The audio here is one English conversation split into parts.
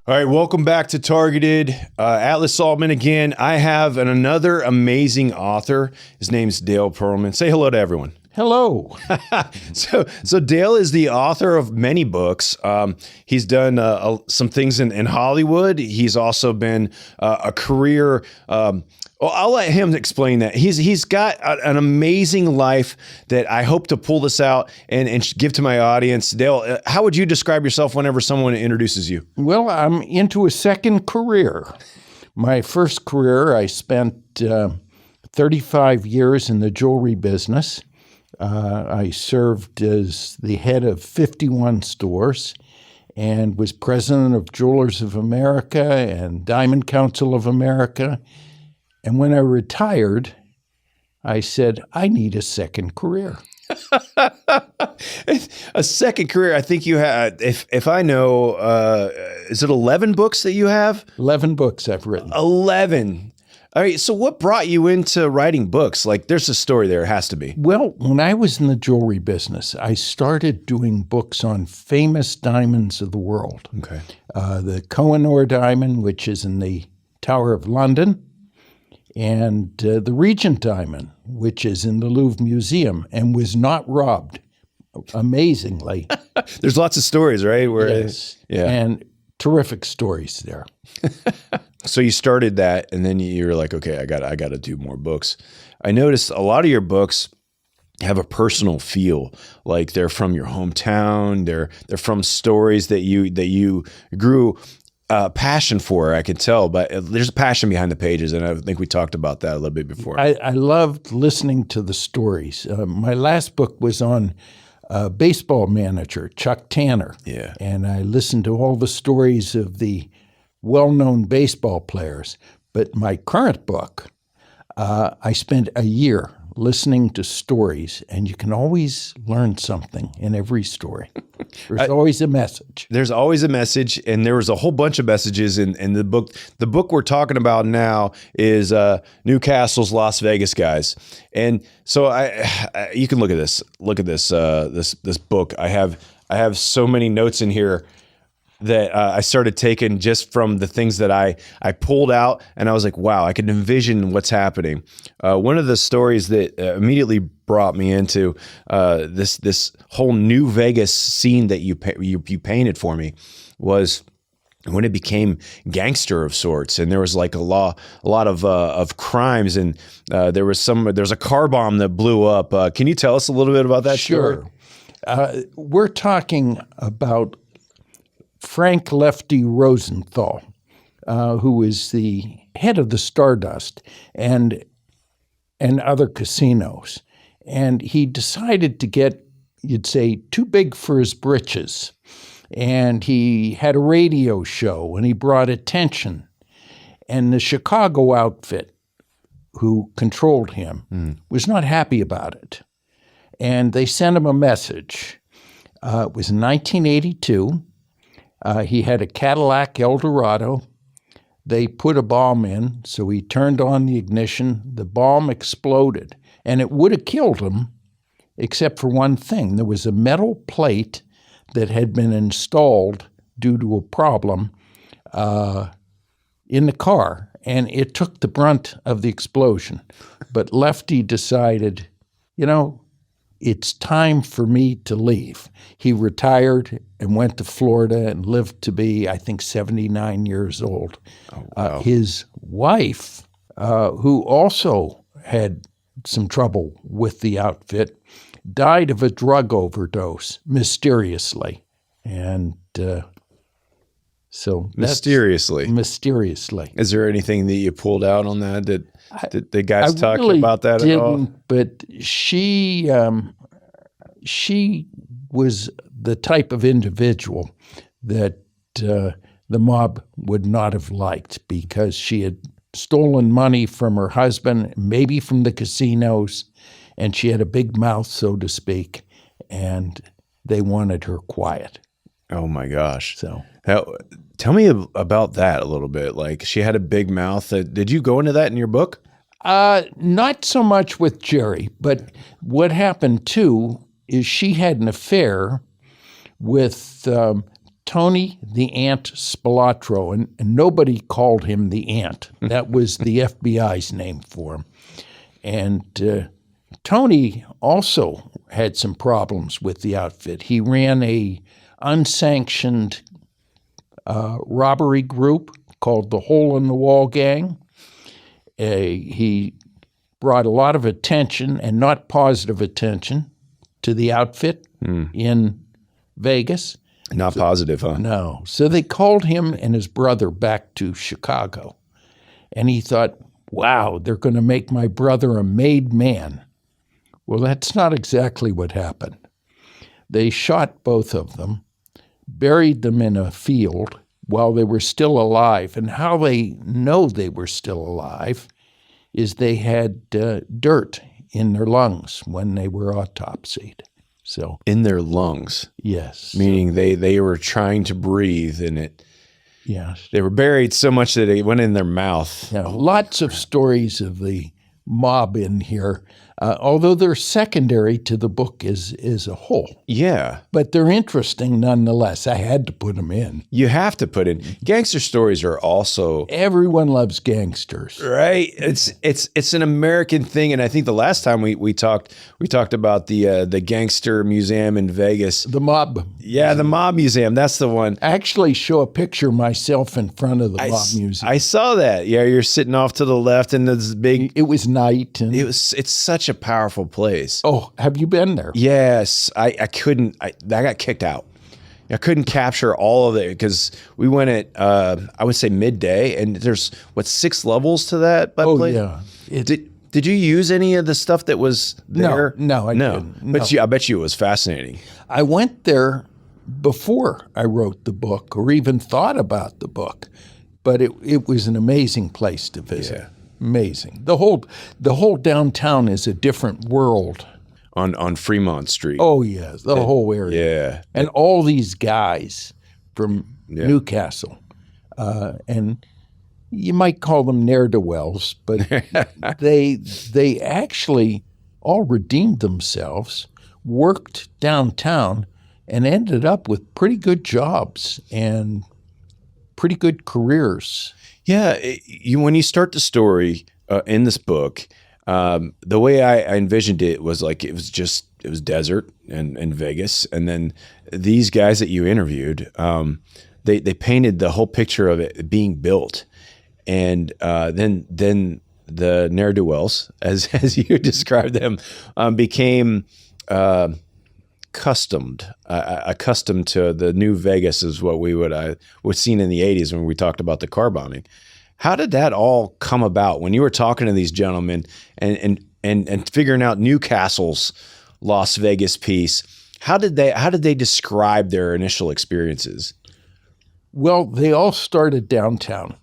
All right, welcome back to Targeted. Atlas Saltman again. I have another amazing author. His name's Dale Perelman. Say hello to everyone. Hello. So Dale is the author of many books. He's done some things in Hollywood. He's also been a career. Well, I'll let him explain that. He's got an amazing life that I hope to pull this out and give to my audience. Dale, how would you describe yourself whenever someone introduces you? Well, I'm into a second career. My first career, I spent 35 years in the jewelry business. I served as the head of 51 stores and was president of Jewelers of America and Diamond Council of America. And when I retired, I said, I need a second career. A second career. I think you had, if I know, is it 11 books that you have? 11 books I've written. 11. All right. So what brought you into writing books? Like there's a story there. It has to be. Well, when I was in the jewelry business, I started doing books on famous diamonds of the world. Okay. The Kohinoor diamond, which is in the Tower of London, and the Regent diamond, which is in the Louvre Museum and was not robbed, amazingly. There's lots of stories, right? Yes. Yeah. And terrific stories there. So you started that, and then you were like, okay, I got to do more books. I noticed a lot of your books have a personal feel, like they're from your hometown. They're from stories that you grew passion for. I can tell, but there's a passion behind the pages, and I think we talked about that a little bit before. I loved listening to the stories. My last book was on baseball manager Chuck Tanner. Yeah. And I listened to all the stories of the well-known baseball players. But my current book, I spent a year listening to stories, and you can always learn something in every story. There's always a message. There's always a message, and there was a whole bunch of messages in the book. The book we're talking about now is Newcastle's Las Vegas Guys, and so you can look at this. Look at this this book. I have so many notes in here that I started taking just from the things that I pulled out, and I was like, wow, I can envision what's happening. One of the stories that immediately brought me into this whole New Vegas scene that you painted for me was when it became gangster of sorts, and there was like a lot of crimes, and there's a car bomb that blew up. Can you tell us a little bit about that story? Sure. We're talking about Frank Lefty Rosenthal, who is the head of the Stardust and other casinos. And he decided to get, you'd say, too big for his britches. And he had a radio show, and he brought attention. And the Chicago outfit, who controlled him, was not happy about it. And they sent him a message. It was in 1982. He had a Cadillac Eldorado. They put a bomb in, so he turned on the ignition. The bomb exploded, and it would have killed him, except for one thing. There was a metal plate that had been installed due to a problem in the car, and it took the brunt of the explosion. But Lefty decided, it's time for me to leave. He retired and went to Florida and lived to be, I think, 79 years old. Oh, wow. His wife, who also had some trouble with the outfit, died of a drug overdose mysteriously. And so mysteriously. Is there anything that you pulled out on that? Did the guys talk about that at all? But she was the type of individual that the mob would not have liked, because she had stolen money from her husband, maybe from the casinos, and she had a big mouth, so to speak, and they wanted her quiet. Oh my gosh. So tell me about that a little bit. Like, she had a big mouth. Did you go into that in your book? Not so much with Jerry, but what happened too is she had an affair with Tony the Ant Spilatro, and nobody called him the Ant. That was the FBI's name for him. And Tony also had some problems with the outfit. He ran a unsanctioned robbery group called the Hole in the Wall Gang. He brought a lot of attention, and not positive attention, to the outfit in Vegas. Not positive, huh? No. So they called him and his brother back to Chicago. And he thought, wow, they're going to make my brother a made man. Well, that's not exactly what happened. They shot both of them, buried them in a field while they were still alive. And how they know they were still alive is they had dirt in their lungs when they were autopsied. So In their lungs. yes. Meaning they were trying to breathe, and Yes. they were buried so much that it went in their mouth. Now, lots of stories of the mob in here, although they're secondary to the book as a whole. Yeah. But they're interesting nonetheless. I had to put them in. You have to put in. Gangster stories are also Everyone loves gangsters. right. It's an American thing, and I think the last time we talked about the gangster museum in Vegas. The mob. Yeah, the mob museum. That's the one. I actually show a picture of myself in front of the mob museum. I saw that. Yeah, you're sitting off to the left, and this big. It was night. And It's such a powerful place. oh, have you been there? Yes, I couldn't. I got kicked out. I couldn't capture all of it because we went at I would say midday, and there's 6 levels to that Oh, place? yeah. Did you use any of the stuff that was there? No, I didn't. But I bet you it was fascinating. I went there before I wrote the book or even thought about the book, but it was an amazing place to visit. Yeah. Amazing. The whole downtown is a different world. On Fremont Street. Oh yes, the whole area. Yeah. And all these guys from Newcastle, and you might call them ne'er-do-wells, but they actually all redeemed themselves, worked downtown, and ended up with pretty good jobs and pretty good careers. Yeah, when you start the story in this book, the way I envisioned it was like it was desert and Vegas, and then these guys that you interviewed, they painted the whole picture of it being built, and then the ne'er-do-wells, as you described them, became accustomed to the new Vegas is what we would seen in the 80s when we talked about the car bombing. How did that all come about when you were talking to these gentlemen and figuring out Newcastle's Las Vegas piece? How did they describe their initial experiences? Well, they all started downtown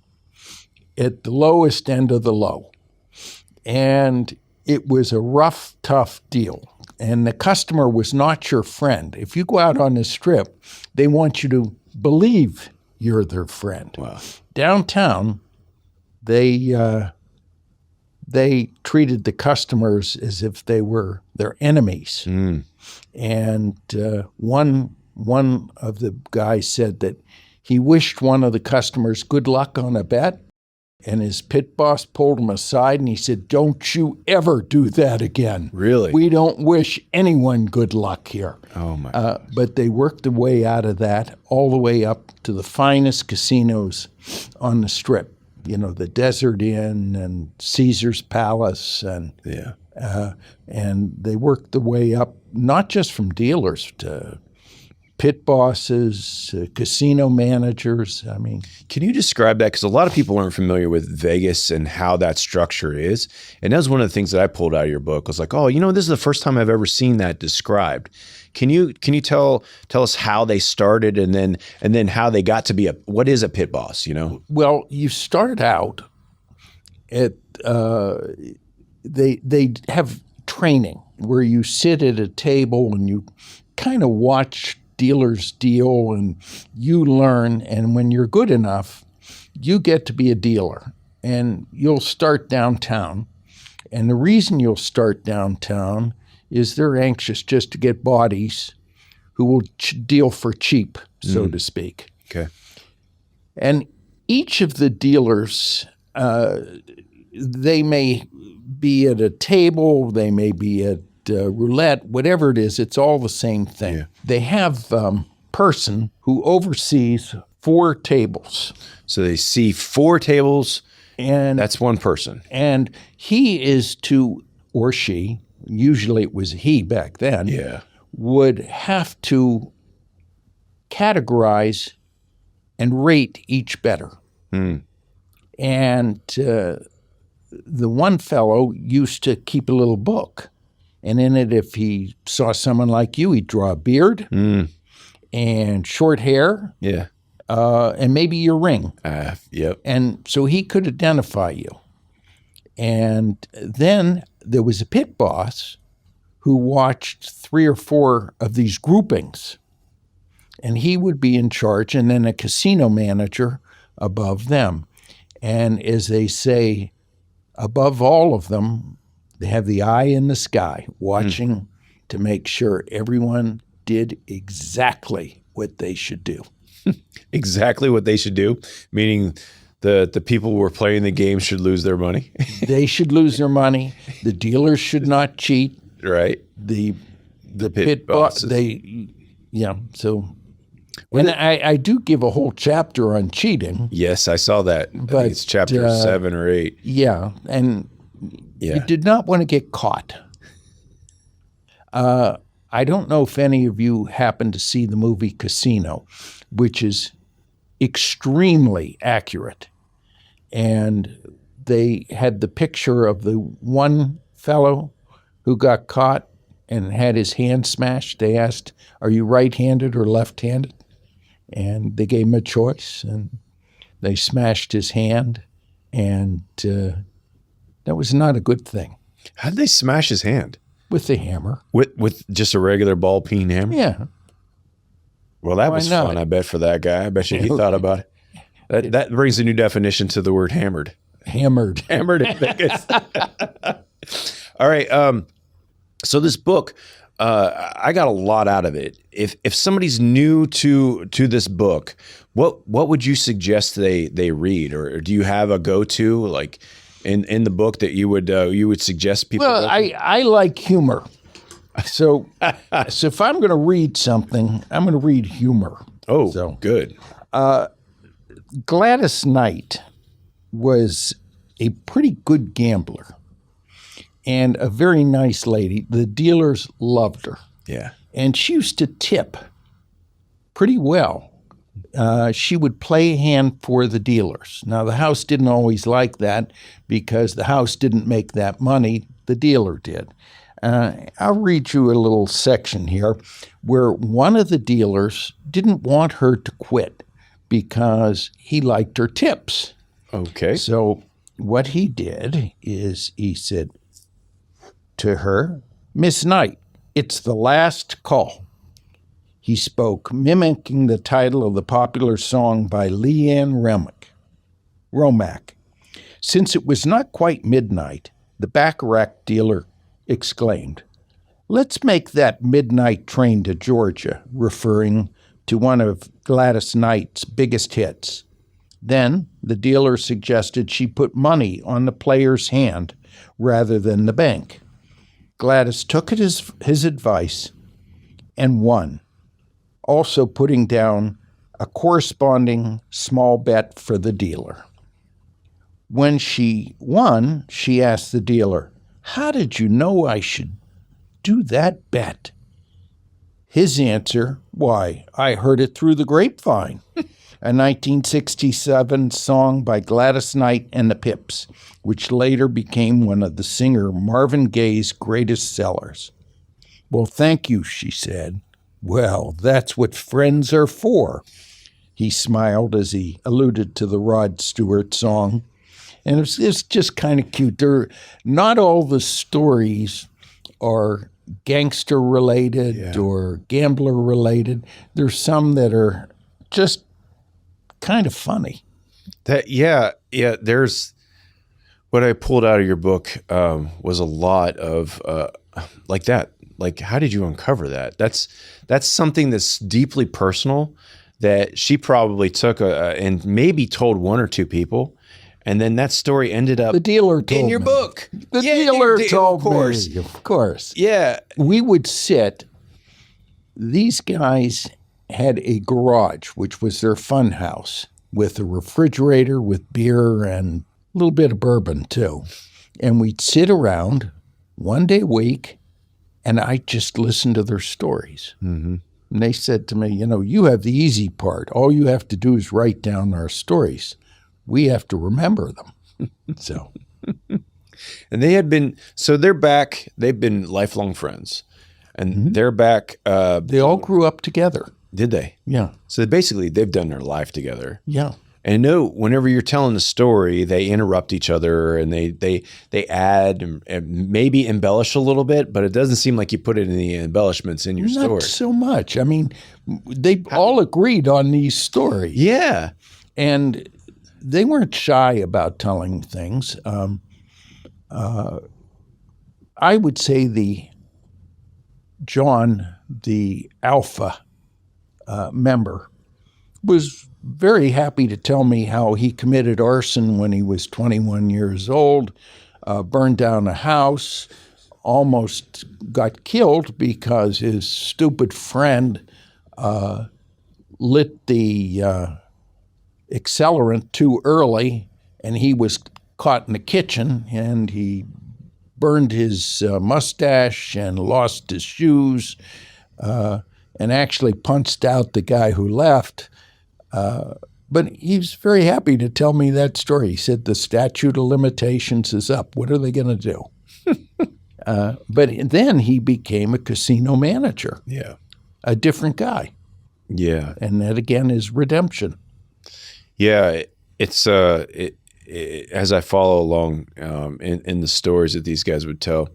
at the lowest end of the low. And it was a rough, tough deal. And the customer was not your friend. If you go out on the strip, they want you to believe you're their friend. Wow. Downtown, they treated the customers as if they were their enemies. And one of the guys said that he wished one of the customers good luck on a bet, and his pit boss pulled him aside and he said, "Don't you ever do that again. Really? We don't wish anyone good luck here." Oh my! But they worked their way out of that all the way up to the finest casinos on the Strip. You know, the Desert Inn and Caesar's Palace, and they worked their way up not just from dealers to pit bosses, casino managers. I mean, can you describe that? Because a lot of people aren't familiar with Vegas and how that structure is. And that was one of the things that I pulled out of your book. I was like, oh, this is the first time I've ever seen that described. Can you tell us how they started and then how they got to be what is a pit boss? Well, you start out at they have training where you sit at a table and you kind of watch dealers deal and you learn, and when you're good enough, you get to be a dealer, and you'll start downtown. And the reason you'll start downtown is they're anxious just to get bodies who will deal for cheap so to speak. Okay. And each of the dealers, they may be at a table, they may be at roulette, whatever it is, it's all the same thing. Yeah. They have person who oversees 4 tables. So they see 4 tables. And That's one person. And he is to, or she, usually it was he back then, would have to categorize and rate each bettor. And the one fellow used to keep a little book. And in it, if he saw someone like you, he'd draw a beard and short hair. Yeah. And maybe your ring. Yep. And so he could identify you. And then there was a pit boss who watched 3 or 4 of these groupings. And he would be in charge, and then a casino manager above them. And as they say, above all of them, they have the eye in the sky, watching to make sure everyone did exactly what they should do. Exactly what they should do, meaning the people who were playing the game should lose their money. They should lose their money. The dealers should not cheat. Right. The pit bosses. So and I do give a whole chapter on cheating. Yes, I saw that. I think it's chapter 7 or 8. Yeah, and you did not want to get caught. I don't know if any of you happened to see the movie Casino, which is extremely accurate. And they had the picture of the one fellow who got caught and had his hand smashed. They asked, "Are you right-handed or left-handed?" And they gave him a choice, and they smashed his hand, and that was not a good thing. How did they smash his hand? With the hammer. With just a regular ball peen hammer? Yeah. Well, that was fun, I bet, for that guy. I bet you he thought about it. That brings a new definition to the word hammered. Hammered. Hammered in Vegas. All right. So this book, I got a lot out of it. If somebody's new to this book, what would you suggest they read, or do you have a go-to like in the book that you would suggest people? Well, I like humor, so if I'm going to read something, I'm going to read humor. Oh, so good. Gladys Knight was a pretty good gambler and a very nice lady. The dealers loved her. Yeah. And she used to tip pretty well. She would play a hand for the dealers. Now, the house didn't always like that because the house didn't make that money. The dealer did. I'll read you a little section here where one of the dealers didn't want her to quit because he liked her tips. Okay. So what he did is he said to her, "Miss Knight, it's the last call." He spoke, mimicking the title of the popular song by Leanne Romack. Since it was not quite midnight, the baccarat dealer exclaimed, "Let's make that midnight train to Georgia," referring to one of Gladys Knight's biggest hits. Then the dealer suggested she put money on the player's hand rather than the bank. Gladys took his advice and won, also putting down a corresponding small bet for the dealer. When she won, she asked the dealer, "How did you know I should do that bet?" His answer, "Why, I heard it through the grapevine." A 1967 song by Gladys Knight and the Pips, which later became one of the singer Marvin Gaye's greatest sellers. "Well, thank you," she said. "Well, that's what friends are for." He smiled as he alluded to the Rod Stewart song. And it's just kind of cute. Not all the stories are gangster-related or gambler-related. There's some that are just kind of funny. There's what I pulled out of your book was a lot of like that. Like, how did you uncover that? That's something that's deeply personal that she probably took and maybe told one or two people. And then that story ended up The dealer told in your me. book. The Yeah, dealer of told course. me. Of course. Yeah. We would sit. These guys had a garage, which was their fun house, with a refrigerator with beer and a little bit of bourbon, too. And we'd sit around one day a week, and I just listened to their stories. Mm-hmm. And they said to me, you have the easy part. All you have to do is write down our stories. We have to remember them. So, and they had been, so they're back. They've been lifelong friends, and they're back. they all grew up together. Did they? Yeah. So basically, they've done their life together. Yeah. And I know whenever you're telling the story, they interrupt each other and they add and maybe embellish a little bit, but it doesn't seem like you put it in the embellishments in your Not story. so much. I mean, they all agreed on these stories. Yeah. And they weren't shy about telling things. I would say John, the alpha member, was very happy to tell me how he committed arson when he was 21 years old, burned down a house, almost got killed because his stupid friend lit the accelerant too early, and he was caught in the kitchen, and he burned his mustache and lost his shoes, and actually punched out the guy who left. But he's very happy to tell me that story. He said the statute of limitations is up. What are they going to do? But then he became a casino manager. Yeah. A different guy. Yeah. And that, again, is redemption. Yeah. It's as I follow along in the stories that these guys would tell,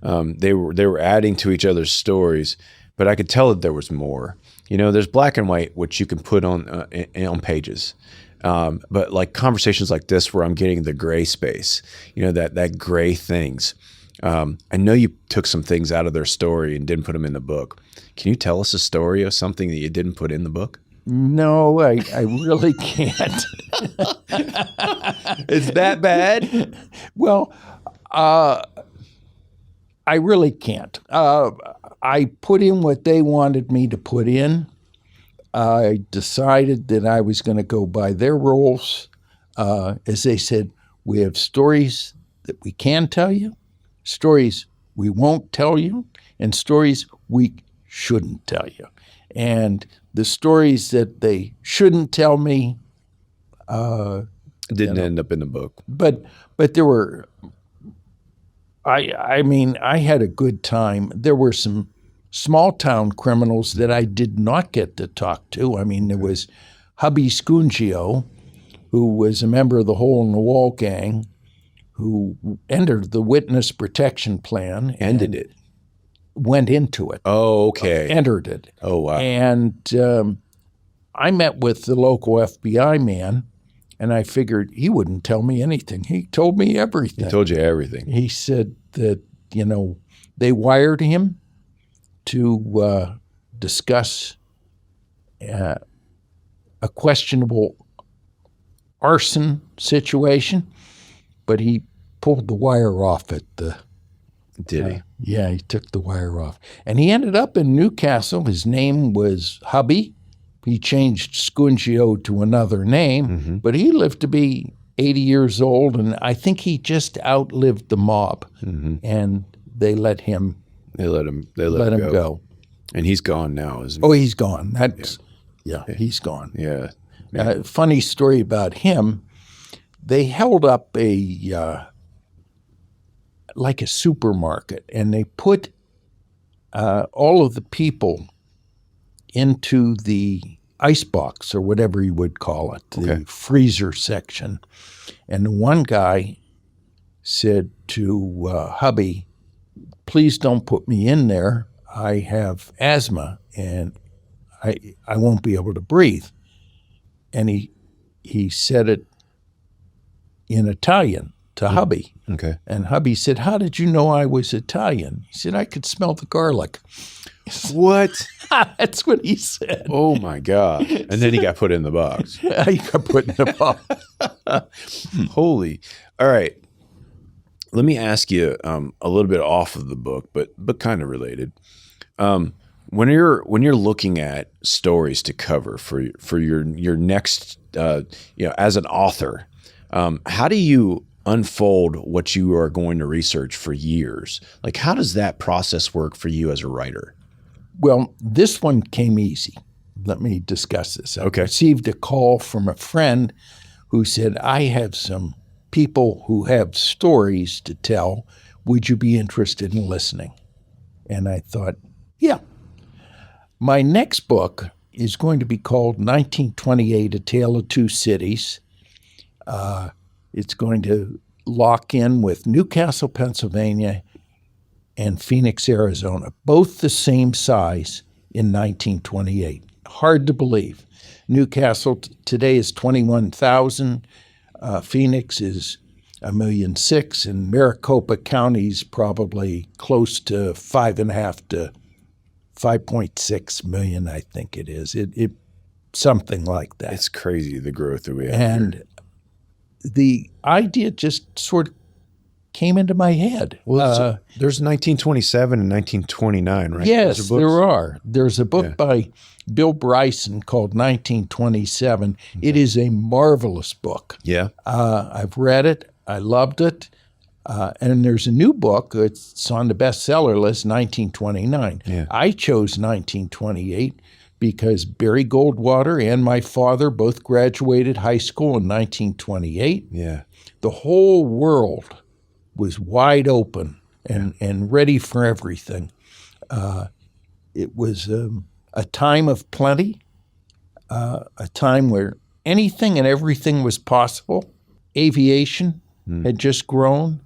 they were adding to each other's stories, but I could tell that there was more. There's black and white, which you can put on pages. But like conversations like this where I'm getting the gray space, that gray things. I know you took some things out of their story and didn't put them in the book. Can you tell us a story of something that you didn't put in the book? No, I really can't. Is that bad? Well, I really can't. I put in what they wanted me to put in. I decided that I was going to go by their rules. As they said, we have stories that we can tell you, stories we won't tell you, and stories we shouldn't tell you. And the stories that they shouldn't tell me didn't end up in the book. But there were. I mean, I had a good time. There were some small town criminals that I did not get to talk to. I mean, there was Hubby Scungio, who was a member of the Hole in the Wall gang, who entered the witness protection plan. Ended it. Went into it. Oh, okay. Entered it. Oh, wow. And I met with the local FBI man, and I figured he wouldn't tell me anything. He told me everything. He told you everything. He said that, they wired him to discuss a questionable arson situation, but he pulled the wire off at the... Did he? Yeah, he took the wire off. And he ended up in Newcastle. His name was Hubby. He changed Scungio to another name, but he lived to be 80 years old, and I think he just outlived the mob. And they let him go. And he's gone now, isn't he? Oh, he's gone. He's gone. Yeah. Funny story about him. They held up a supermarket, and they put all of the people into the icebox, or whatever you would call it, the freezer section. And the one guy said to Hubby, please don't put me in there. I have asthma, and I won't be able to breathe. And he said it in Italian to Hubby. Okay. And Hubby said, how did you know I was Italian? He said, I could smell the garlic. What? That's what he said. Oh my God. And then he got put in the box. He got put in the box. Holy. All right. Let me ask you a little bit off of the book, but kind of related. When you're looking at stories to cover for your next as an author, how do you unfold what you are going to research for years? Like, how does that process work for you as a writer? Well, this one came easy. Let me discuss this. I Okay. received a call from a friend who said, I have some people who have stories to tell. Would you be interested in listening? And I thought, yeah. My next book is going to be called 1928, A Tale of Two Cities. It's going to lock in with Newcastle, Pennsylvania, and Phoenix, Arizona, both the same size in 1928. Hard to believe. Newcastle today is 21,000. Phoenix is 1,600,000, and Maricopa County's probably close to 5.5 to 5.6 million, I think it is. It something like that. It's crazy, the growth that we have. And the idea just sort of came into my head. Well, there's 1927 and 1929, right? Yes, Those are books? there are. There's a book by Bill Bryson called 1927. It is a marvelous book. Yeah. I've read it. I loved it. And there's a new book. It's on the bestseller list, 1929. Yeah. I chose 1928 because Barry Goldwater and my father both graduated high school in 1928. Yeah. The whole world was wide open and ready for everything. It was a time of plenty, a time where anything and everything was possible. Aviation had just grown.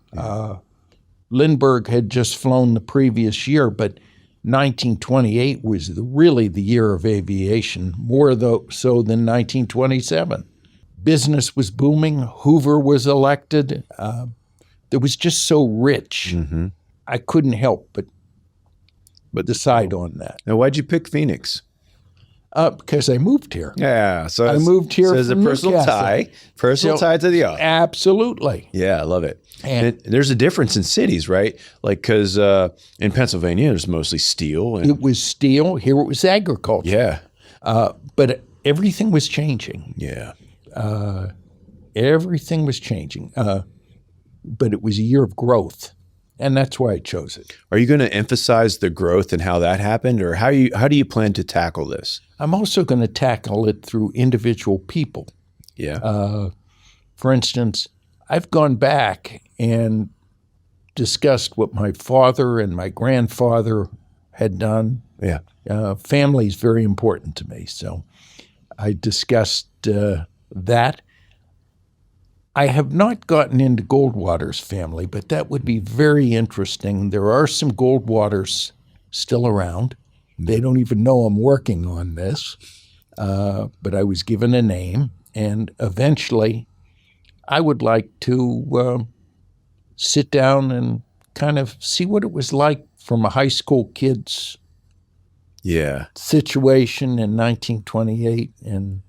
Lindbergh had just flown the previous year, but 1928 was really the year of aviation, more so than 1927. Business was booming. Hoover was elected. It was just so rich. Mm-hmm. I couldn't help but decide on that. Now, why'd you pick Phoenix? Because I moved here. Yeah. So I moved here there's a from personal Newcastle. tie to the author. Absolutely. Yeah, I love it. And there's a difference in cities, right? Like, because in Pennsylvania, there's mostly steel. And, it was steel. Here it was agriculture. yeah. But everything was changing. Yeah. Everything was changing. But it was a year of growth. And that's why I chose it. Are you going to emphasize the growth and how that happened, or how do you plan to tackle this? I'm also going to tackle it through individual people. Yeah. For instance, I've gone back and discussed what my father and my grandfather had done. Yeah. Family is very important to me, so I discussed that. I have not gotten into Goldwater's family, but that would be very interesting. There are some Goldwaters still around. They don't even know I'm working on this, but I was given a name, and eventually I would like to sit down and kind of see what it was like from a high school kid's situation in 1928. And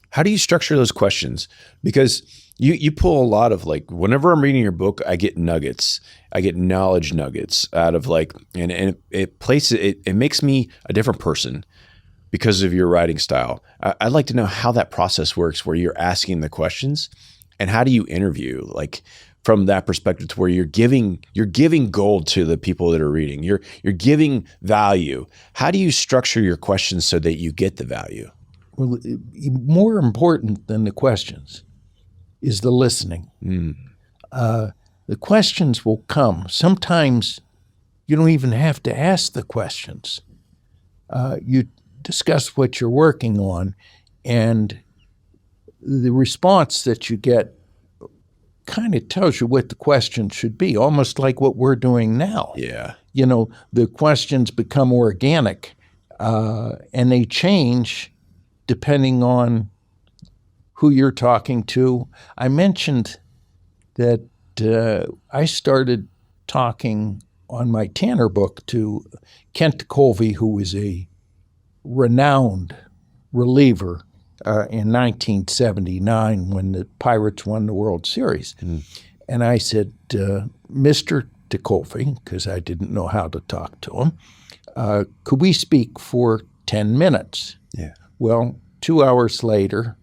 how do you structure those questions? Because you pull a lot of, like, whenever I'm reading your book, I get nuggets. I get knowledge nuggets out of, like, and it makes me a different person because of your writing style. I'd like to know how that process works, where you're asking the questions, and how do you interview, like, from that perspective, to where you're giving gold to the people that are reading. You're giving value. How do you structure your questions so that you get the value? well, more important than the questions is the listening. The questions will come. Sometimes you don't even have to ask the questions. You discuss what you're working on, and the response that you get kind of tells you what the question should be, almost like what we're doing now. Yeah. You know, the questions become organic, and they change depending on who you're talking to. I mentioned that I started talking on my Tanner book to Kent Colvey, who was a renowned reliever in 1979 when the Pirates won the World Series. And I said, Mr. DeColfie, because I didn't know how to talk to him, could we speak for 10 minutes? Yeah. Well, 2 hours later,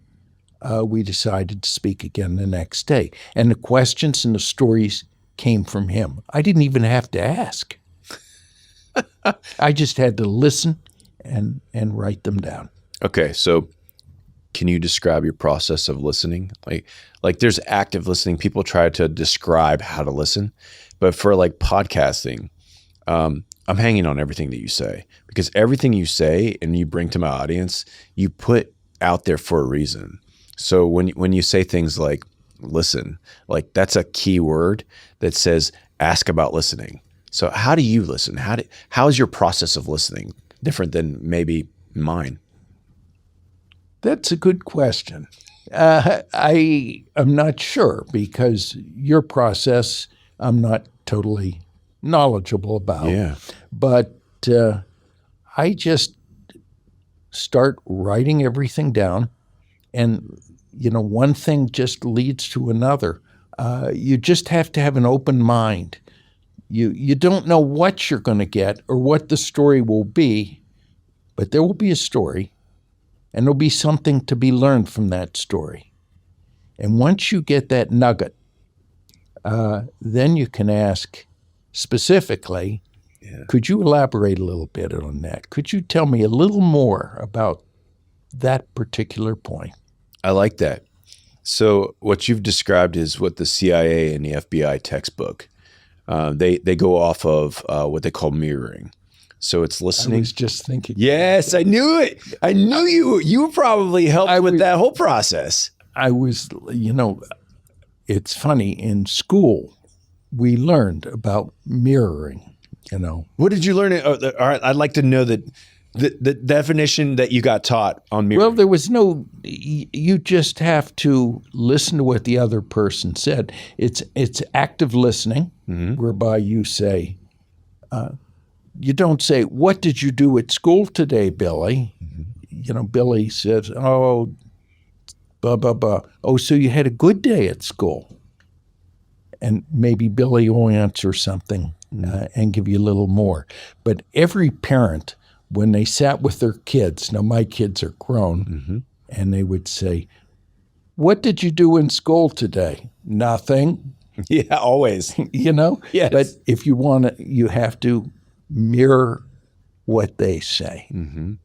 we decided to speak again the next day. And the questions and the stories came from him. I didn't even have to ask. I just had to listen and write them down. Okay, so can you describe your process of listening? Like there's active listening. People try to describe how to listen, but for like podcasting, I'm hanging on everything that you say, because everything you say and you bring to my audience, you put out there for a reason. So when you say things like listen, like that's a key word that says ask about listening. So how do you listen? How is your process of listening different than maybe mine? That's a good question. I am not sure, because your process I'm not totally knowledgeable about. Yeah. But I just start writing everything down, and one thing just leads to another. You just have to have an open mind. You don't know what you're going to get or what the story will be, but there will be a story, and there'll be something to be learned from that story. And once you get that nugget, then you can ask specifically, could you elaborate a little bit on that? Could you tell me a little more about that particular point? I like that. So what you've described is what the CIA and the FBI textbook, they go off of what they call mirroring. So it's listening. I was just thinking. Yes, I knew it. I knew you probably helped with that whole process. I was, it's funny, in school, we learned about mirroring, What did you learn? All right, I'd like to know the definition that you got taught on mirroring. Well, there was no, you just have to listen to what the other person said. It's active listening, whereby you say, you don't say, what did you do at school today, Billy? Billy says, oh, blah, blah, blah. Oh, so you had a good day at school. And maybe Billy will answer something and give you a little more. But every parent, when they sat with their kids, now my kids are grown, and they would say, what did you do in school today? Nothing. Yeah, always. Yes. But if you want to, you have to mirror what they say, And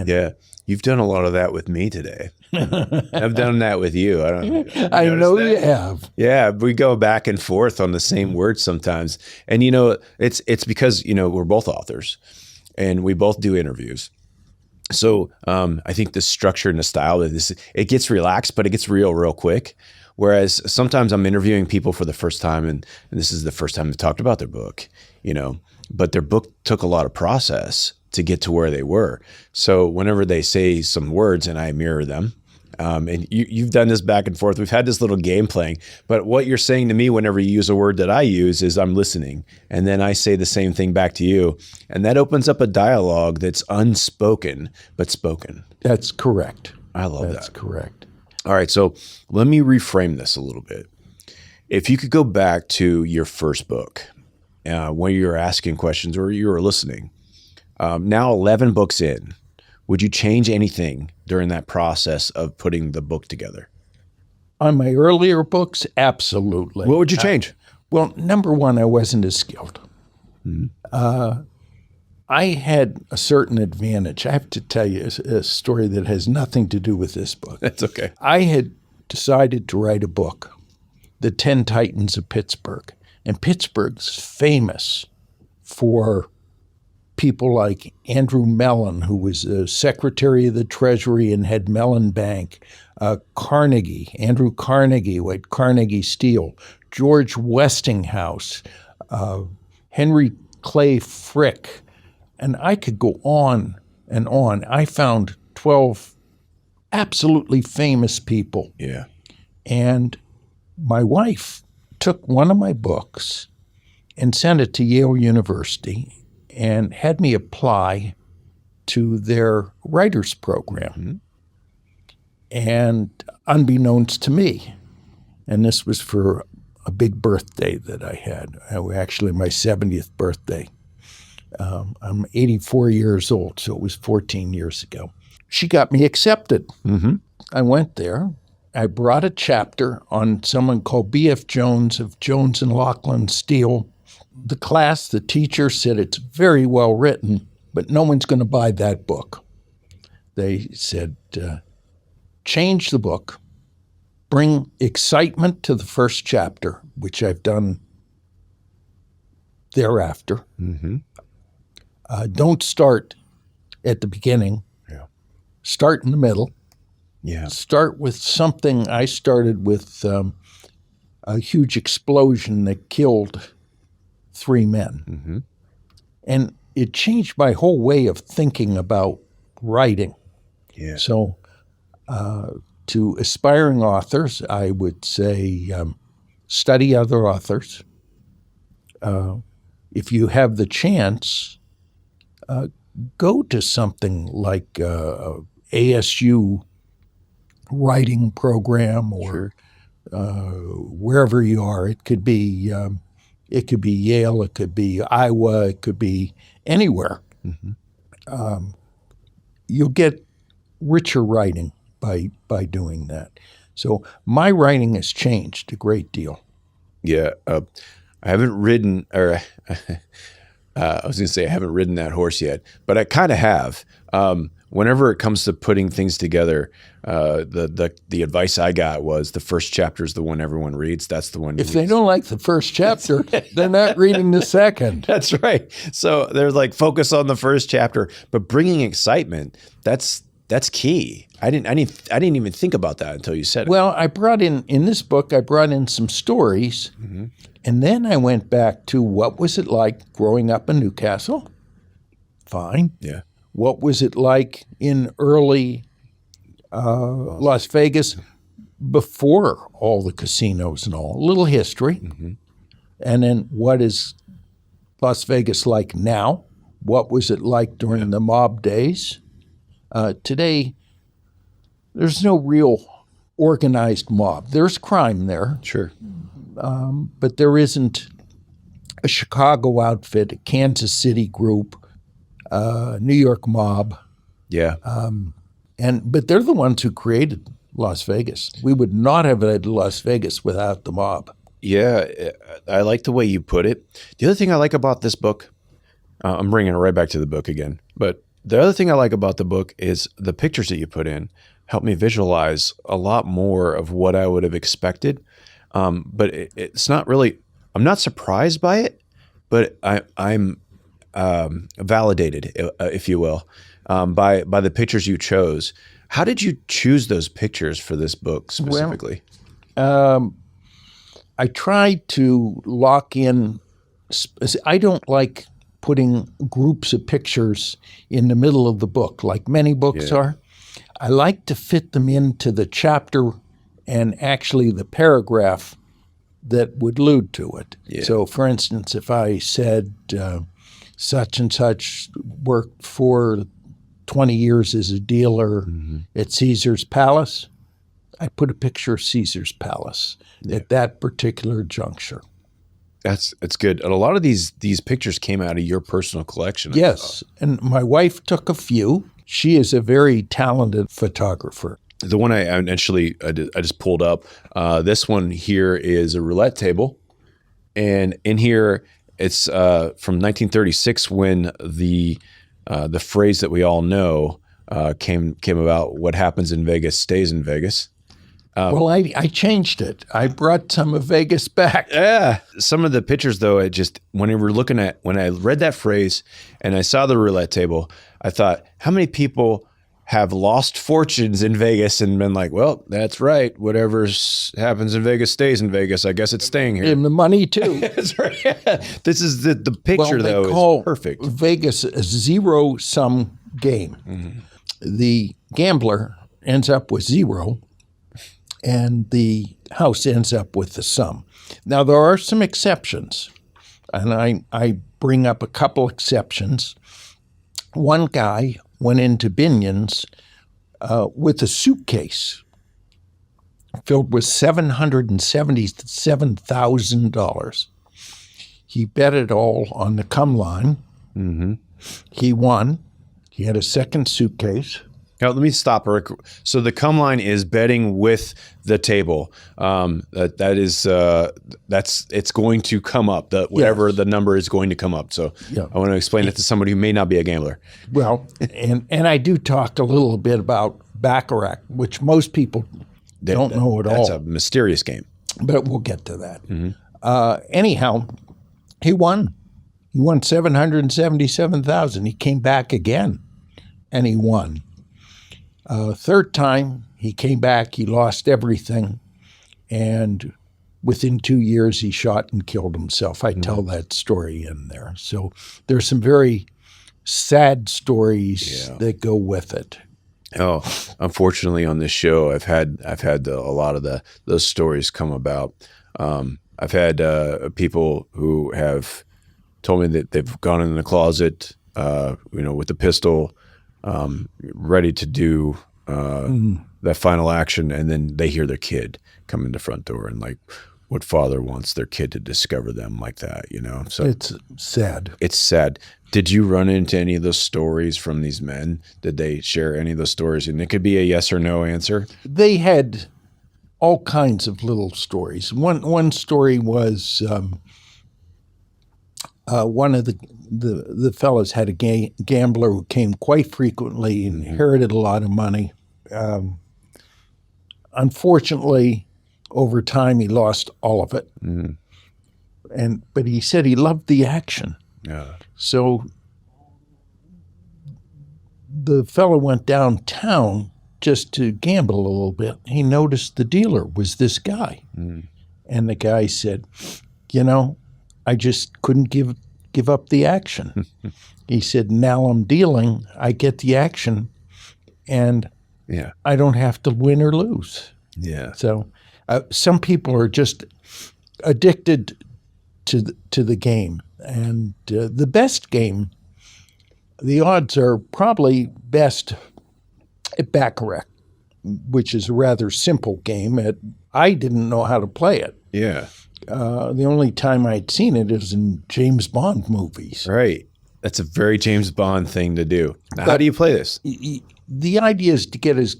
yeah, you've done a lot of that with me today. I've done that with you. I don't know. I know you have. Yeah, we go back and forth on the same words sometimes. And it's because, we're both authors and we both do interviews. So I think the structure and the style of this, it gets relaxed, but it gets real quick. Whereas sometimes I'm interviewing people for the first time, and this is the first time they've talked about their book, but their book took a lot of process to get to where they were. So whenever they say some words and I mirror them, and you've done this back and forth, we've had this little game playing, but what you're saying to me whenever you use a word that I use is I'm listening. And then I say the same thing back to you. And that opens up a dialogue that's unspoken, but spoken. That's correct. I love that. That's correct. All right. So let me reframe this a little bit. If you could go back to your first book, when you were asking questions or you were listening, now 11 books in, would you change anything during that process of putting the book together? On my earlier books, absolutely. What would you change? Well, number one, I wasn't as skilled. I had a certain advantage. I have to tell you a story that has nothing to do with this book. That's okay. I had decided to write a book, The 10 Titans of Pittsburgh. And Pittsburgh's famous for people like Andrew Mellon, who was Secretary of the Treasury and had Mellon Bank, Andrew Carnegie, who had Carnegie Steel, George Westinghouse, Henry Clay Frick, and I could go on and on. I found 12 absolutely famous people. Yeah. And my wife took one of my books and sent it to Yale University and had me apply to their writers program. And unbeknownst to me, and this was for a big birthday that I had, actually my 70th birthday. I'm 84 years old, so it was 14 years ago. She got me accepted. I went there. I brought a chapter on someone called B.F. Jones of Jones and Laughlin Steel. The class, the teacher said it's very well written, but no one's going to buy that book. They said, change the book, bring excitement to the first chapter, which I've done thereafter. Don't start at the beginning. Start in the middle. Start with something. I started with a huge explosion that killed 3 men. And it changed my whole way of thinking about writing. So to aspiring authors, I would say study other authors. If you have the chance, go to something like ASU writing program or wherever you are. It could be Yale, it could be Iowa, it could be anywhere. You'll get richer writing by doing that. So my writing has changed a great deal. I haven't ridden, or I was going to say I haven't ridden that horse yet, but I kind of have. Whenever it comes to putting things together, the advice I got was the first chapter is the one everyone reads. That's the one. If they don't like the first chapter, they're not reading the second. That's right. So they're like, focus on the first chapter, but bringing excitement, that's key. I didn't even think about that until you said it. Well, I brought in this book, I brought in some stories, and then I went back to what was it like growing up in Newcastle? Fine. What was it like in early Las Vegas before all the casinos and all? A little history. And then what is Las Vegas like now? What was it like during the mob days? Today, there's no real organized mob. There's crime there. Sure. But there isn't a Chicago outfit, a Kansas City group, New York mob. But they're the ones who created Las Vegas. We would not have had Las Vegas without the mob. I like the way you put it. The other thing I like about this book, I'm bringing it right back to the book again, but the other thing I like about the book is the pictures that you put in help me visualize a lot more of what I would have expected. But it's not really, I'm not surprised by it, but I'm validated, if you will, by the pictures you chose. How did you choose those pictures for this book specifically? I tried to lock in. I don't like putting groups of pictures in the middle of the book, like many books are. I like to fit them into the chapter and actually the paragraph that would allude to it. So, for instance, if I said such and such worked for 20 years as a dealer at Caesar's Palace, I put a picture of Caesar's Palace at that particular juncture. That's good. And a lot of these pictures came out of your personal collection. Yes, and my wife took a few. She is a very talented photographer. The one I just pulled up, this one here is a roulette table. And in here, it's from 1936 when the phrase that we all know came about, what happens in Vegas stays in Vegas. Well, I changed it. I brought some of Vegas back. Yeah. Some of the pictures, though, when I read that phrase and I saw the roulette table, I thought, how many people have lost fortunes in Vegas and been like, well, that's right. Whatever happens in Vegas stays in Vegas. I guess it's staying here. And the money, too. That's right. This is the picture, though, is perfect. Vegas a zero-sum game. The gambler ends up with zero, and the house ends up with the sum. Now, there are some exceptions, and I bring up a couple exceptions. One guy went into Binion's with a suitcase filled with $777,000. He bet it all on the come line. Mm-hmm. He won. He had a second suitcase. Now, let me stop, Rick. So the come line is betting with the table. It's going to come up. Whatever the number is going to come up. So I want to explain it to somebody who may not be a gambler. Well, and I do talk a little bit about Baccarat, which most people don't know at all. That's a mysterious game. But we'll get to that. Mm-hmm. Anyhow, he won. He won $777,000. He came back again, and he won. Third time, he came back, he lost everything, and within 2 years, he shot and killed himself. I tell that story in there. So there's some very sad stories that go with it. Oh, unfortunately, on this show, I've had a lot of those stories come about. I've had people who have told me that they've gone in the closet, with a pistol, ready to do that final action, and then they hear their kid come in the front door, and like, what father wants their kid to discover them like that? So it's sad. It's sad. Did you run into any of those stories from these men? Did they share any of those stories? And it could be a yes or no answer. They had all kinds of little stories. One story was one of the fellows had a gambler who came quite frequently, inherited a lot of money. Unfortunately, over time, he lost all of it. But he said he loved the action. Yeah. So the fellow went downtown just to gamble a little bit. He noticed the dealer was this guy. And the guy said, I just couldn't give up the action. He said, now I'm dealing, I get the action, and I don't have to win or lose. Yeah. So some people are just addicted to the game. And the best game, the odds are probably best at Baccarat, which is a rather simple game. I didn't know how to play it. Yeah. The only time I'd seen it is in James Bond movies. Right. That's a very James Bond thing to do. Now, how do you play this? The idea is to get as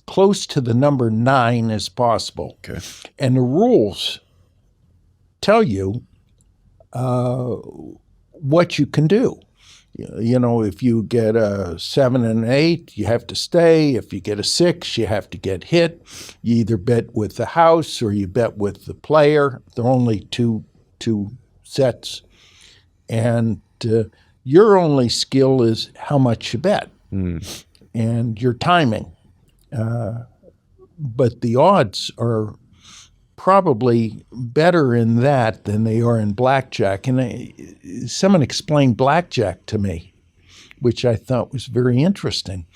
close to the number 9 as possible. Okay. And the rules tell you what you can do. If you get a 7 and an 8, you have to stay. If you get a 6, you have to get hit. You either bet with the house or you bet with the player. There are only two sets. And your only skill is how much you bet and your timing. But the odds are probably better in that than they are in blackjack. And someone explained blackjack to me, which I thought was very interesting.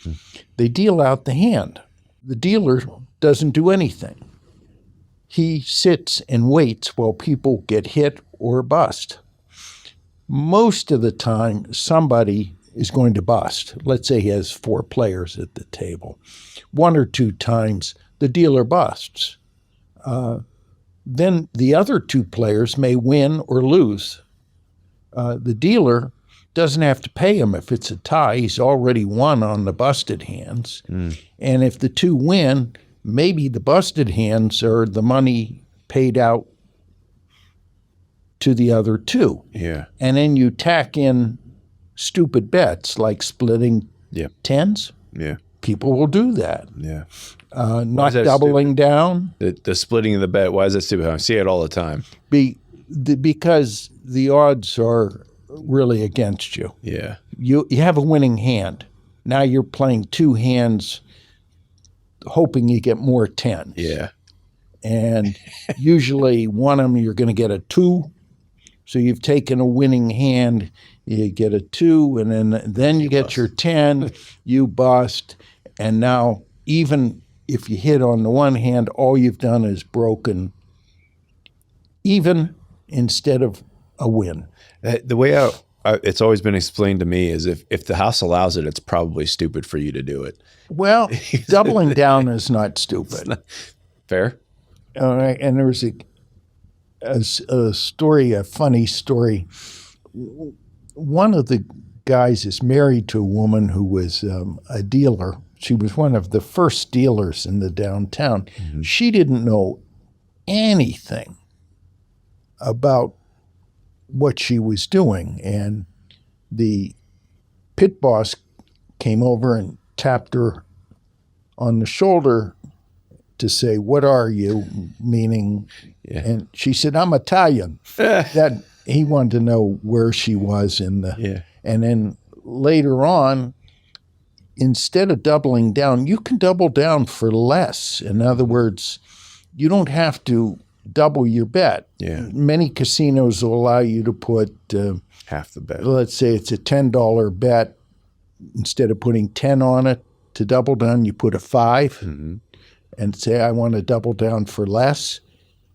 They deal out the hand. The dealer doesn't do anything. He sits and waits while people get hit or bust. Most of the time, somebody is going to bust. Let's say he has 4 players at the table. 1 or 2 times, the dealer busts. Then the other 2 players may win or lose. The dealer doesn't have to pay him if it's a tie. He's already won on the busted hands. And if the 2 win, maybe the busted hands are the money paid out to the other 2. Yeah. And then you tack in stupid bets like splitting tens. Yeah. People will do that. Yeah. Not doubling down. The splitting of the bet, why is that stupid? I see it all the time. Because the odds are really against you. Yeah. You have a winning hand. Now you're playing 2 hands hoping you get more 10s. Yeah. And usually one of them you're going to get a 2. So you've taken a winning hand, you get a 2, and then you get your 10, you bust, and now even if you hit on the one hand, all you've done is broken even instead of a win. The way it's always been explained to me is if the house allows it, it's probably stupid for you to do it. Well, doubling down is not stupid. Fair? All right, and there was a story, a funny story. One of the guys is married to a woman who was a dealer. She was one of the first dealers in the downtown. Mm-hmm. She didn't know anything about what she was doing. And the pit boss came over and tapped her on the shoulder to say, "What are you?" Meaning, and she said, "I'm Italian." That he wanted to know where she was in the, and then later on, instead of doubling down, you can double down for less. In other words, you don't have to double your bet. Yeah. Many casinos will allow you to put half the bet. Let's say it's a $10 bet. Instead of putting 10 on it to double down, you put a 5 and say, "I want to double down for less."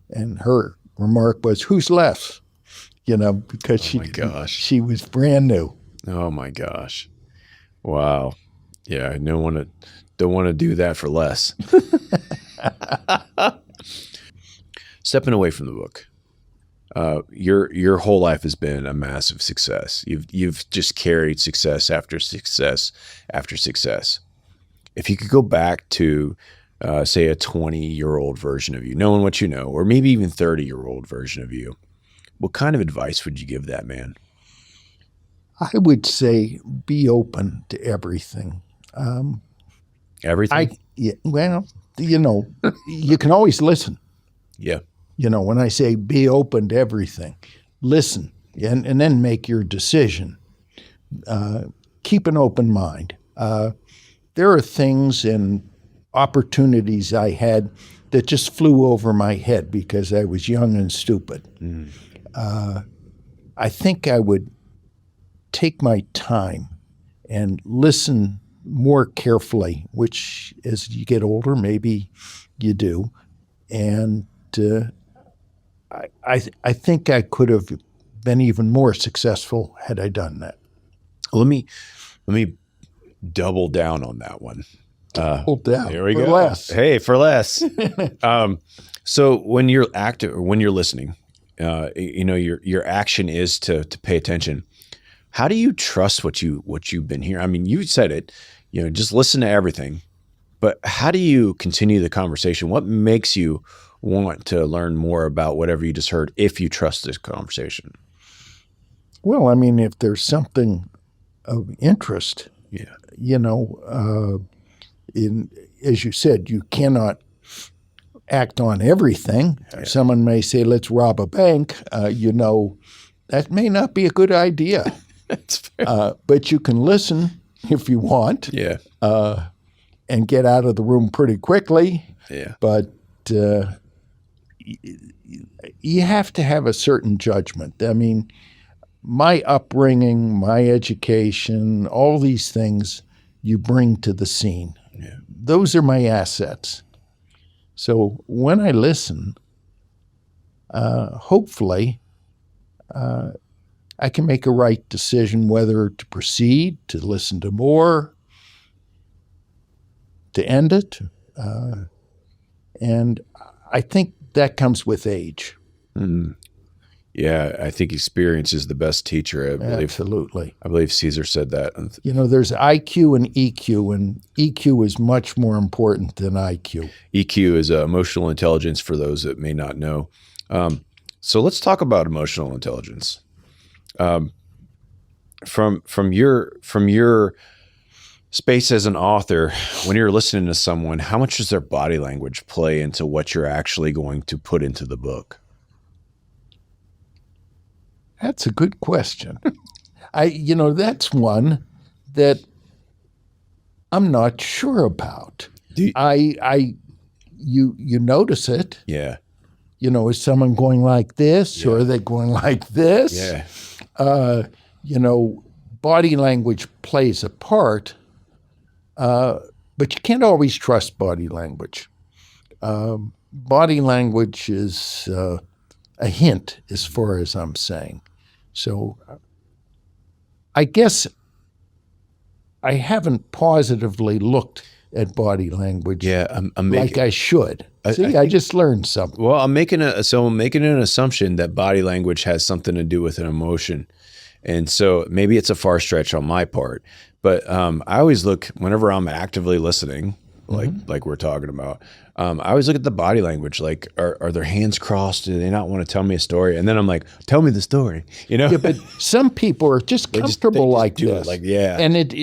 And her remark was, "Who's less?" Because she was brand new. Oh my gosh. Wow. Yeah, I don't want to do that for less. Stepping away from the book, your whole life has been a massive success. You've just carried success after success after success. If you could go back to, say, a 20-year-old version of you, knowing what you know, or maybe even 30-year-old version of you, what kind of advice would you give that man? I would say be open to everything. Everything? Well, you can always listen. Yeah. When I say be open to everything, listen and then make your decision. Keep an open mind. There are things and opportunities I had that just flew over my head because I was young and stupid. I think I would take my time and listen more carefully, which as you get older, maybe you do. And I think I could have been even more successful had I done that. Let me double down on that one. Double down. Here we for go. Less. Hey, for less. So when you're active or when you're listening, your action is to pay attention. How do you trust what you've been hearing? I mean, you said it, just listen to everything, but how do you continue the conversation? What makes you want to learn more about whatever you just heard if you trust this conversation? Well, I mean, if there's something of interest, as you said, you cannot act on everything. Yeah. Someone may say, "Let's rob a bank." That may not be a good idea. That's fair. But you can listen if you want. Yeah. And get out of the room pretty quickly. Yeah. But you have to have a certain judgment. I mean, my upbringing, my education, all these things you bring to the scene. Yeah. Those are my assets. So when I listen, hopefully, I can make a right decision whether to proceed, to listen to more, to end it. And I think that comes with age. Mm. Yeah, I think experience is the best teacher. I believe. Absolutely. I believe Caesar said that. There's IQ and EQ, and EQ is much more important than IQ. EQ is emotional intelligence for those that may not know. So let's talk about emotional intelligence. From your space as an author, when you're listening to someone, how much does their body language play into what you're actually going to put into the book? That's a good question. That's one that I'm not sure about. You notice it. Yeah. Is someone going like this, or are they going like this? Yeah. Body language plays a part, but you can't always trust body language. Body language is a hint as far as I'm saying. So I guess I haven't positively looked at body language Yeah, I'm like making. I should. See, I just learned something. Well, I'm making an assumption that body language has something to do with an emotion, and so maybe it's a far stretch on my part. But I always look whenever I'm actively listening, like we're talking about. I always look at the body language. Like, are their hands crossed? Do they not want to tell me a story? And then I'm like, tell me the story. You know? Yeah, but some people are just comfortable like do this. it. Like, yeah. And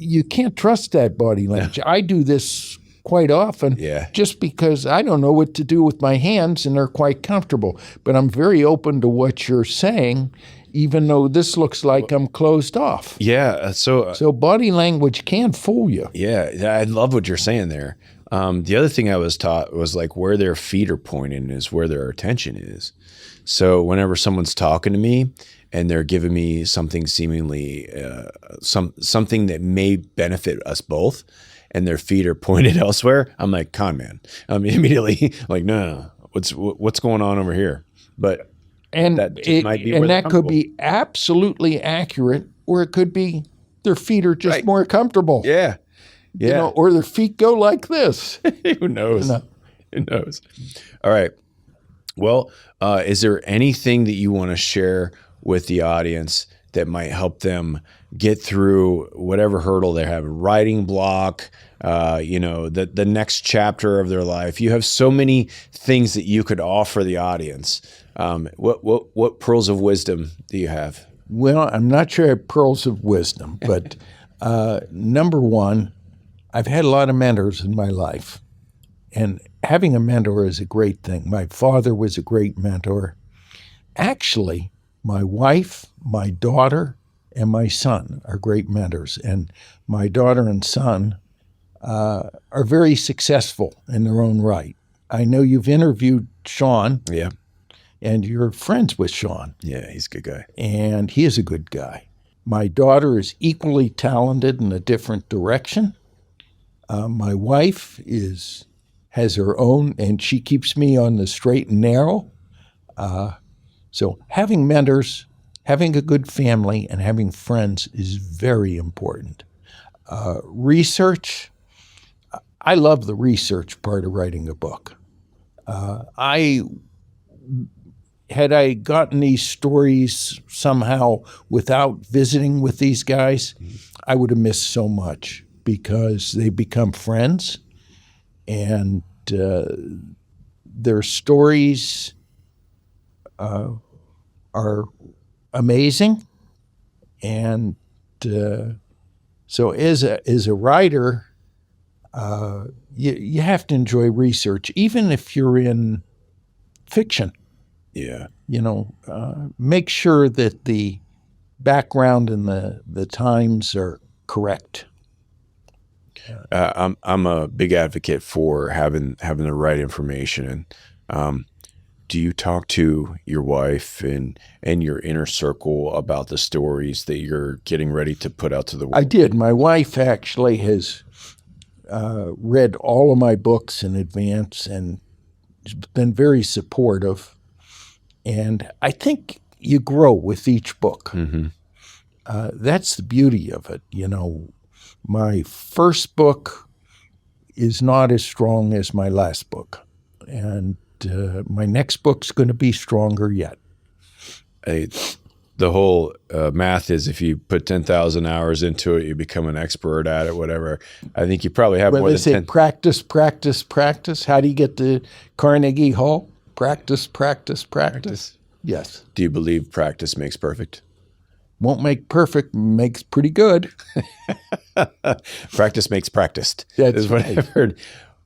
you can't trust that body language. I do this quite often just because I don't know what to do with my hands and they're quite comfortable. But I'm very open to what you're saying, even though this looks like I'm closed off. Yeah. So body language can fool you. Yeah, I love what you're saying there. The other thing I was taught was like where their feet are pointing is where their attention is. So whenever someone's talking to me and they're giving me something seemingly something that may benefit us both, and their feet are pointed elsewhere, I'm like, con man. Immediately like, no, what's going on over here? But that could be absolutely accurate, or it could be their feet are just more comfortable. Yeah. Yeah. Or their feet go like this. Who knows? Who knows? All right. Well, is there anything that you want to share with the audience that might help them get through whatever hurdle they have, writing block, the next chapter of their life? You have so many things that you could offer the audience. What pearls of wisdom do you have? Well, I'm not sure I have pearls of wisdom, but number one, I've had a lot of mentors in my life, and having a mentor is a great thing. My father was a great mentor. Actually, my wife, my daughter, and my son are great mentors, and my daughter and son are very successful in their own right. I know you've interviewed Sean. Yeah. And you're friends with Sean. Yeah, he's a good guy. And he is a good guy. My daughter is equally talented in a different direction. My wife has her own, and she keeps me on the straight and narrow. So having mentors, having a good family, and having friends is very important. Research, I love the research part of writing a book. Had I gotten these stories somehow without visiting with these guys, I would have missed so much, because they become friends, and their stories are amazing. And so as a writer, you have to enjoy research, even if you're in fiction. Yeah. Make sure that the background and the times are correct. I'm a big advocate for having the right information. And do you talk to your wife and your inner circle about the stories that you're getting ready to put out to the world? I did. My wife actually has read all of my books in advance and been very supportive. And I think you grow with each book. Mm-hmm. That's the beauty of it. My first book is not as strong as my last book. And my next book's going to be stronger yet. The whole math is if you put 10,000 hours into it, you become an expert at it, whatever. I think you probably have more than 10. Practice, practice, practice. How do you get to Carnegie Hall? Practice, practice, practice. Yes. Do you believe practice makes perfect? Won't make perfect, makes pretty good. Practice makes practiced. That's what right. I've heard.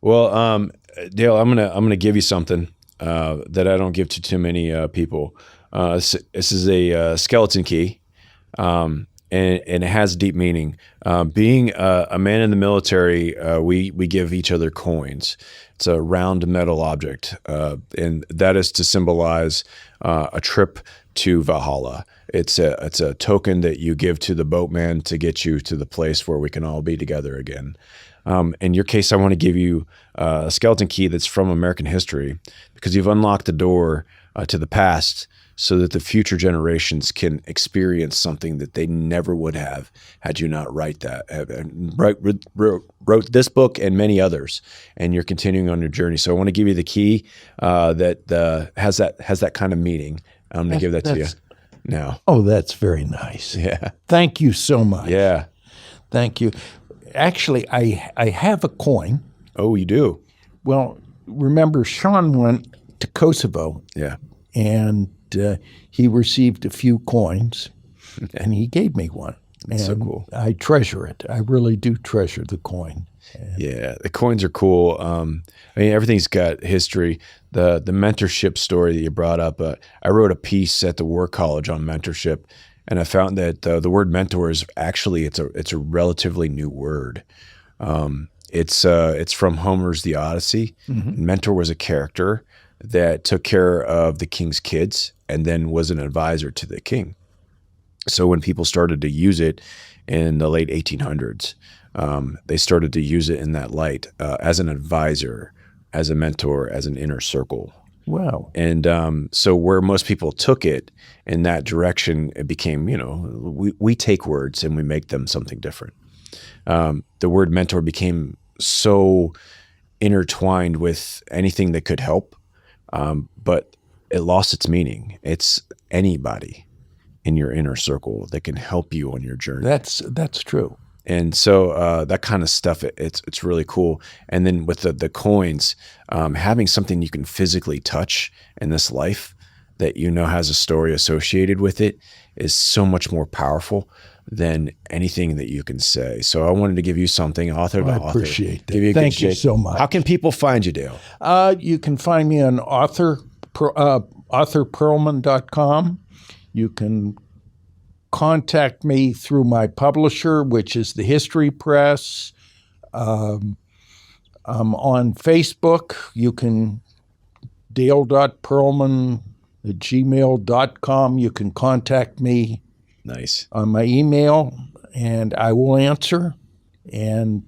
Well, Dale, I'm gonna give you something that I don't give to too many people. This is a skeleton key, and it has deep meaning. Being a man in the military, we give each other coins. It's a round metal object, and that is to symbolize a trip to Valhalla. It's a token that you give to the boatman to get you to the place where we can all be together again. In your case, I want to give you a skeleton key that's from American history, because you've unlocked the door to the past so that the future generations can experience something that they never would have had you not write that. Wrote this book and many others, and you're continuing on your journey. So I want to give you the key that has that kind of meaning. I'm going to give that to you now. Oh, that's very nice. Yeah. Thank you so much. Yeah. Thank you. Actually, I have a coin. Oh, you do? Well, remember, Sean went to Kosovo. Yeah. And he received a few coins, and he gave me one. And so cool. I treasure it. I really do treasure the coin. Yeah, the coins are cool. I mean, everything's got history. The mentorship story that you brought up, I wrote a piece at the War College on mentorship, and I found that the word mentor is actually it's a relatively new word. It's from Homer's The Odyssey. Mm-hmm. Mentor was a character that took care of the king's kids and then was an advisor to the king. So when people started to use it in the late 1800s, they started to use it in that light as an advisor, as a mentor, as an inner circle. Wow. And so where most people took it in that direction, it became, we take words and we make them something different. The word mentor became so intertwined with anything that could help. But it lost its meaning. It's anybody in your inner circle that can help you on your journey. That's true. And so that kind of stuff, it's really cool. And then with the coins, having something you can physically touch in this life that has a story associated with it is so much more powerful than anything that you can say. So I wanted to give you something, author to author. I appreciate that. Thank you so much. How can people find you, Dale? You can find me on authorpearlman.com. You can contact me through my publisher, which is the History Press. I'm on Facebook. You can dale.perlman@gmail.com. You can contact me. Nice. On my email, and I will answer. And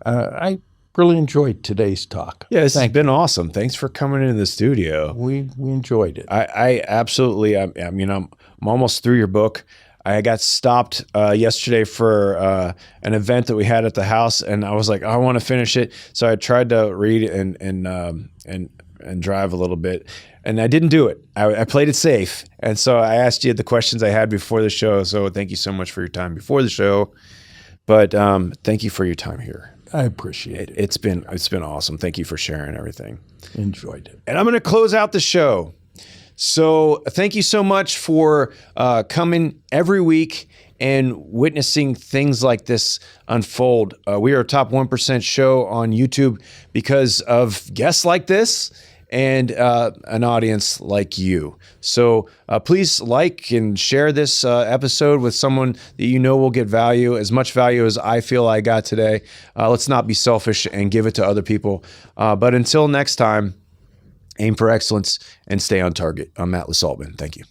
I really enjoyed today's talk. Yeah, it's been awesome. Thanks for coming into the studio. We enjoyed it. I absolutely. I'm almost through your book. I got stopped yesterday for an event that we had at the house, and I was like, I want to finish it. So I tried to read and drive a little bit. And I didn't do it. I played it safe. And so I asked you the questions I had before the show. So thank you so much for your time before the show. But thank you for your time here. I appreciate it. It's been awesome. Thank you for sharing everything. Enjoyed it. And I'm going to close out the show. So thank you so much for coming every week and witnessing things like this unfold. We are a top 1% show on YouTube because of guests like this and an audience like you. So please like and share this episode with someone that will get value, as much value as I feel I got today. Let's not be selfish and give it to other people. But until next time, aim for excellence and stay on target. I'm Atlas Altman. Thank you.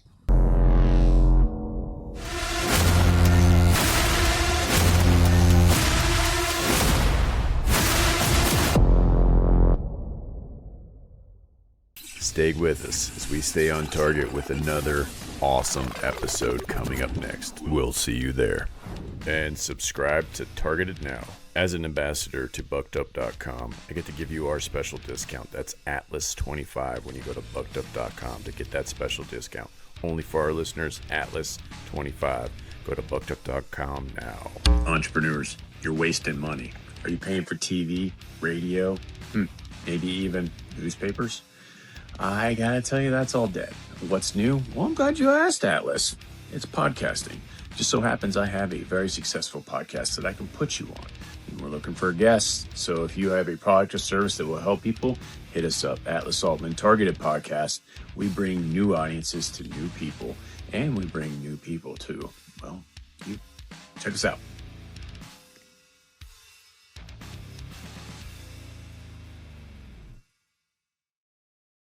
Stay with us as we stay on target with another awesome episode coming up next. We'll see you there. And subscribe to Targeted Now. As an ambassador to buckedup.com, I get to give you our special discount. That's Atlas25 when you go to buckedup.com to get that special discount. Only for our listeners, Atlas25. Go to buckedup.com now. Entrepreneurs, you're wasting money. Are you paying for TV, radio, maybe even newspapers? I gotta tell you, that's all dead. What's new? Well, I'm glad you asked, Atlas. It's podcasting. Just so happens I have a very successful podcast that I can put you on. And we're looking for guests. So if you have a product or service that will help people, hit us up. Atlas Altman Targeted Podcast. We bring new audiences to new people, and we bring new people to, you check us out.